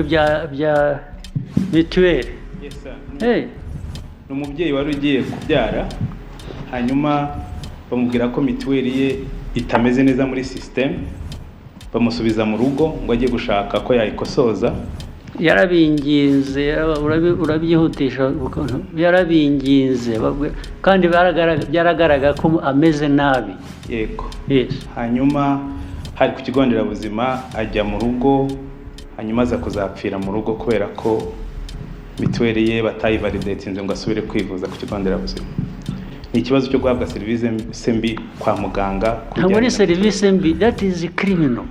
ibintu bya mituweli. Yes sir. Hey. Ni umubyeyi wari ugiye kubyara, hanyuma bamubwira ko mituweli ye itameze neza muri system, bamusubiza mu rugo ngo ajye gushaka ko yayikosoza. Yarabinginze, urabyihutisha, yarabinginze kandi byaragaragara ko ameze nabi. Yego. Yes. Hanyuma hari ku kigo nderabuzima, ajya mu rugo, hanyuma aza kuzapfira mu rugo kubera ko mituweli ye batayivalidatinze ngo asubire kwivuza ku kigo nderabuzima. Ni ikibazo cyo guhabwa serivisi mbi kwa muganga. Ntabwo ari serivisi mbi, that is criminal.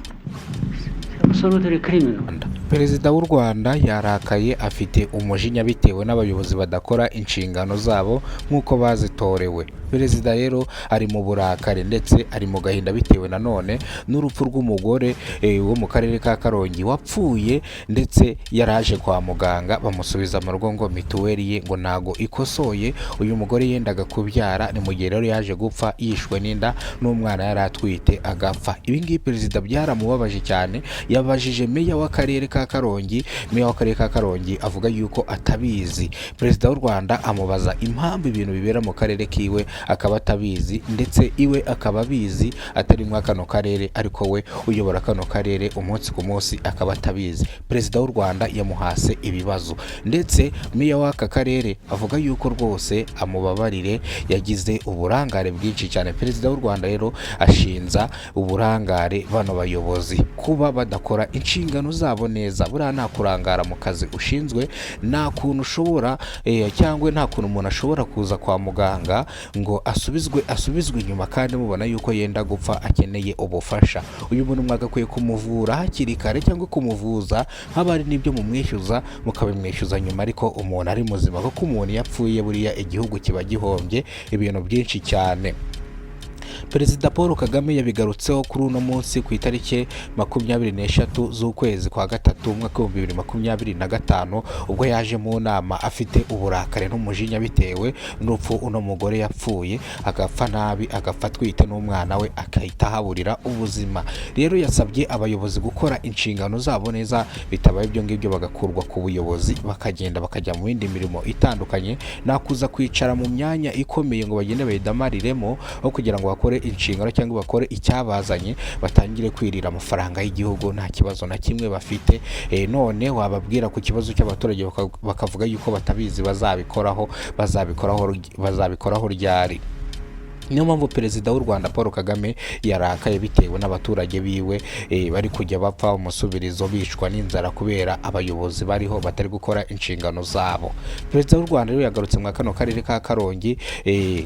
Absolutely criminal. Perezida w'u Rwanda yarakaye, afite umujinya bitewe n'abayobozi badakora inshingano zabo nk'uko bazitorewe. Perezida rero ari mu burakare ndetse ari mu gahinda bitewe nanone n'urupfu rw'umugore wo mu karere ka Karongi wapfuye, ndetse yaraje kwa muganga bamusubiza mu rugo ngo mituweli ye ngo nago ikosoye. Uyu mugore yendaga kubyara, ni mu gihe rero yaje gupfa yishwe n'inda n'umwana yari atwite agapfa. Ibi ngibi perezida byaramubabaje cyane. Yabajije meya w'akarere ka Karongi, meya w'akarere ka Karongi avuga yuko atabizi. Perezida w'u Rwanda amubaza impamvu ibintu bibera mu karere kiwe akaba atabizi, ndetse iwe akaba abizi atari mwa kano karere, ariko we uyobora kano karere umunsi ku munsi akaba atabizi. Perezida w'u Rwanda yamuhase ibibazo, ndetse meya w'aka karere avuga yuko rwose amubabarire, yagize uburangare bwinshi cyane. Perezida w'u Rwanda rero ashinza uburangare bano bayobozi kuba badakora inshingano zabo neza. Buriya nta kurangara mu kazi ushinzwe, nta kuntu ushobora cyangwa nta kuntu umuntu ashobora kuza kwa muganga ngo asubizwe inyuma kandi mubona yuko yenda gupfa akeneye ubufasha. Uyu muntu mwagakwiye kumuvura hakiri kare cyangwa kumuvuza, nk'abari n'ibyo mumwishyuza mukabimwishyuza nyuma, ariko umuntu ari muzima, kuko umuntu yapfuye buriya igihugu kiba gihombye ibintu byinshi cyane. Perezida Paul Kagame yabigarutseho kuri uno munsi ku itariki 23 z'ukwezi kwa gatatu umwaka wa 2025, ubwo yaje mu nama afite uburakare n'umujinya bitewe n'urupfu uno mugore yapfuye, agapfa nabi, agapfa twite n'umwana we akahita haburira ubuzima. Rero yasabye abayobozi gukora inshingano zabo neza, bitabaye ibyo ngibyo bagakurwa ku buyobozi bakagenda bakajya mu yindi mirimo itandukanye, nakuza kwicara mu myanya ikomeye ngo bagende bayidamariremo, aho kugira ngo bakore inshingano cyangwa bakore icyabazanye, batangire kwirira amafaranga y'igihugu nta kibazo na kimwe bafite. None wababwira ku kibazo cy'abaturage bakavuga yuko batabizi, bazabikoraho ryari? Niyo mpamvu perezida w'u Rwanda Paul Kagame yarakaye bitewe n'abaturage biwe bari kujya bapfa umusubirizo bicwa n'inzara kubera abayobozi bariho batari gukora inshingano zabo. Perezida w'u Rwanda rero yagarutse mu kano karere ka Karongi,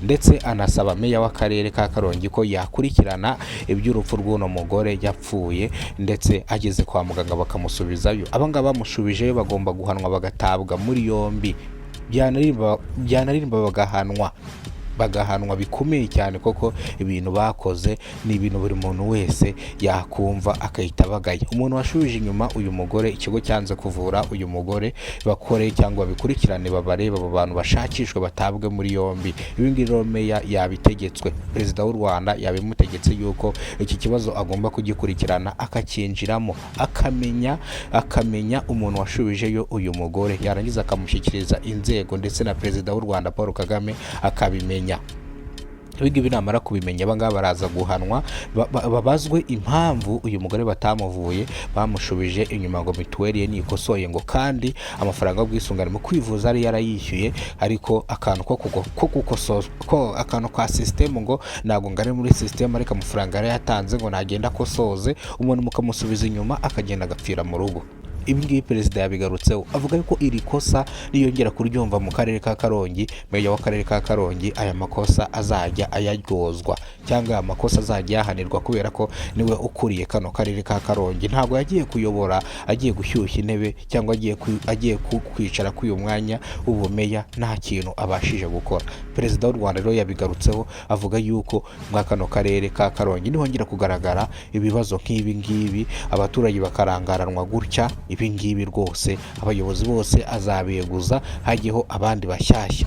ndetse anasaba meya w'akarere ka Karongi ko yakurikirana iby'urupfu rw'uno mugore yapfuye, ndetse ageze kwa muganga bakamusubizayo. Abangaba bamushubijeyo bagomba guhanwa, bagatabwa muri yombi, byanarimba bagahanwa bikomeye cyane, koko ibintu bakoze ni ibintu buri muntu wese yakumva akahita bagaya. Umuntu washubije inyuma uyu mugore, ikigo cyanze kuvura uyu mugore, bakore cyangwa bikurikirane, babareba abo bantu bashakishwe, batabwe muri yombi. Ibi ngibi rero meya yabitegetswe, perezida w'u Rwanda yabimutegetse yuko iki kibazo agomba kugikurikirana, akakinjiramo, akamenya umuntu washubijeyo uyu mugore, yarangiza akamushyikiriza inzego, ndetse na perezida w'u Rwanda Paul Kagame akabimenya. Ibingibi namara kubimenya abangaba baraza guhanwa, babazwe impamvu uyu mugore batamuvuye, bamushubije inyuma ngo mituweli ye nikosoye, ngo kandi amafaranga y'ubwisungane mu kwivuza ari yarayishyuye, ariko akantu ko akantu ka system ngo nago ngare muri system, ariko amafaranga yari yatanze ngo nagenda akosoze, umuntu mukamusubiza inyuma akagenda agapfira mu rugo. Ibi ngibi perezida yabigarutseho, avuga yuko iri kosa niyongera kuryumva mu karere ka Karongi, meya w'akarere ka Karongi aya makosa azajya ayaryozwa, cyangwa aya makosa azajya yahanirwa, kubera ko niwe ukuriye kano karere ka Karongi. Ntabwo yagiye kuyobora agiye gushyushya intebe, cyangwa agiye kwicara k'uyu mwanya w'ubumeya nta kintu abashije gukora. Perezida w'u Rwanda rero yabigarutseho, avuga yuko muri kano karere ka Karongi nihongera kugaragara ibibazo nk'ibi ngibi, abaturage bakarangaranwa gutya, ibi ngibi rwose abayobozi bose azabeguza, hajyeho abandi bashyashya.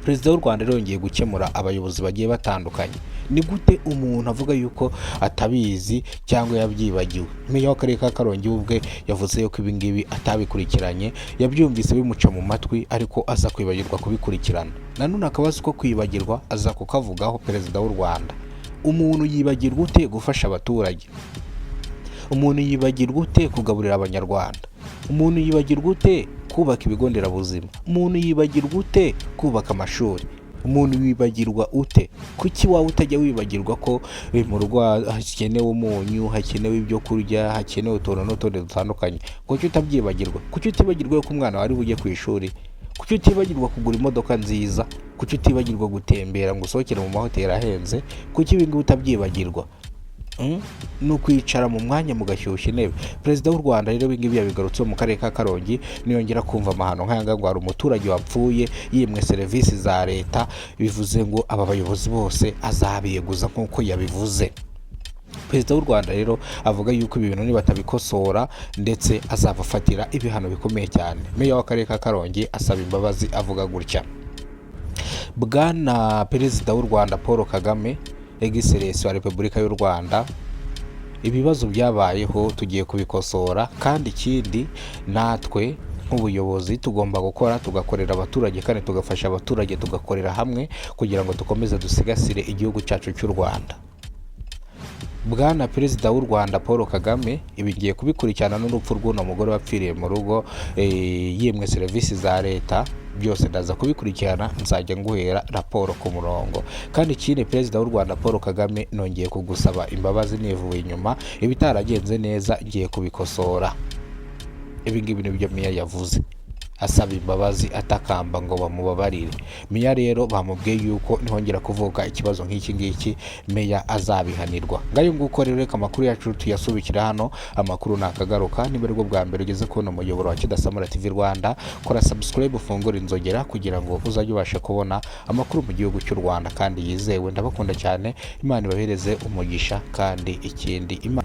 perezida w'u Rwanda rero yongeye gukemura abayobozi bagiye batandukanye. Ni gute umuntu avuga yuko atabizi cyangwa yabyibagiwe? Meya w'akarere ka Karongi ubwe yavuze yuko ibi ngibi atabikurikiranye, yabyumvise bimuca mu matwi ariko aza kwibagirwa kubikurikirana. Nanone akabazo ko kwibagirwa aza kukavugaho perezida w'u Rwanda. Umuntu yibagirwa ute gufasha abaturage? Umuntu yibagirwa ute kugaburira abanyarwanda? Umuntu yibagirwa ute kubaka ibigo nderabuzima? Umuntu yibagirwa ute kubaka amashuri? Umuntu wibagirwa ute? Kuki wawe utajya wibagirwa ko mu rugo hakenewe umunyu, hakenewe ibyo kurya, hakenewe utuntu n'utundi dutandukanye? Kuki utabyibagirwa? Kuki utibagirwa ko umwana wari bujye ku ishuri? Kuki utibagirwa kugura imodoka nziza? Kuki utibagirwa gutembera ngo usohokere mu mahoteli ahenze? Kuki ibi ngibi utabyibagirwa? Ni ukwicara mu mwanya mugashyushya intebe. Perezida w'u Rwanda rero ibi ngibi yabigarutseho mu karere ka Karongi, niyongera kumva amahano nk'aya ngo hari umuturage wapfuye yimwe serivisi za leta, bivuze ngo aba bayobozi bose azabiyeguza nk'uko yabivuze. Perezida w'u Rwanda rero avuga yuko ibi bintu nibatabikosora ndetse azabafatira ibihano bikomeye cyane. Meya w'akarere ka Karongi asaba imbabazi avuga gutya: Bwana Perezida w'u Rwanda Paul Kagame, Egiserensi wa Repubulika y'u Rwanda, ibibazo byabayeho tugiye kubikosora, kandi ikindi natwe nk'ubuyobozi tugomba gukora, tugakorera abaturage kandi tugafasha abaturage, tugakorera hamwe kugira ngo dukomeze dusigasire igihugu cyacu cy'u Rwanda. Bwana Perezida w'u Rwanda Paul Kagame, ibi ngiye kubikurikirana n'urupfu rw'uno mugore wapfiriye mu rugo yimwe serivisi za leta, byose ndaza kubikurikirana, nzajya nguhera raporo ku murongo. Kandi ikindi, Perezida w'u Rwanda Paul Kagame, nongeye kugusaba imbabazi nivuye inyuma, ibitaragenze neza ngiye kubikosora. Ibi ngibi nibyo Meya yavuze, asaba imbabazi atakamba ngo bamubabarire. Meya rero bamubwiye yuko nihongera kuvuka ikibazo nk'iki ngiki Meya azabihanirwa. Ngayo nguko rero reka amakuru yacu tuyasubikira hano. Amakuru nakagaruka, niba aribwo bwa mbere ugeze kubona umuyoboro wa Kidasamara TV Rwanda, kora subscribe, ufungure inzogera kugira ngo uzajye ubasha kubona amakuru mu gihugu cy'u Rwanda kandi yizewe. Ndabakunda cyane, Imana ibahereze umugisha, kandi ikindi Imana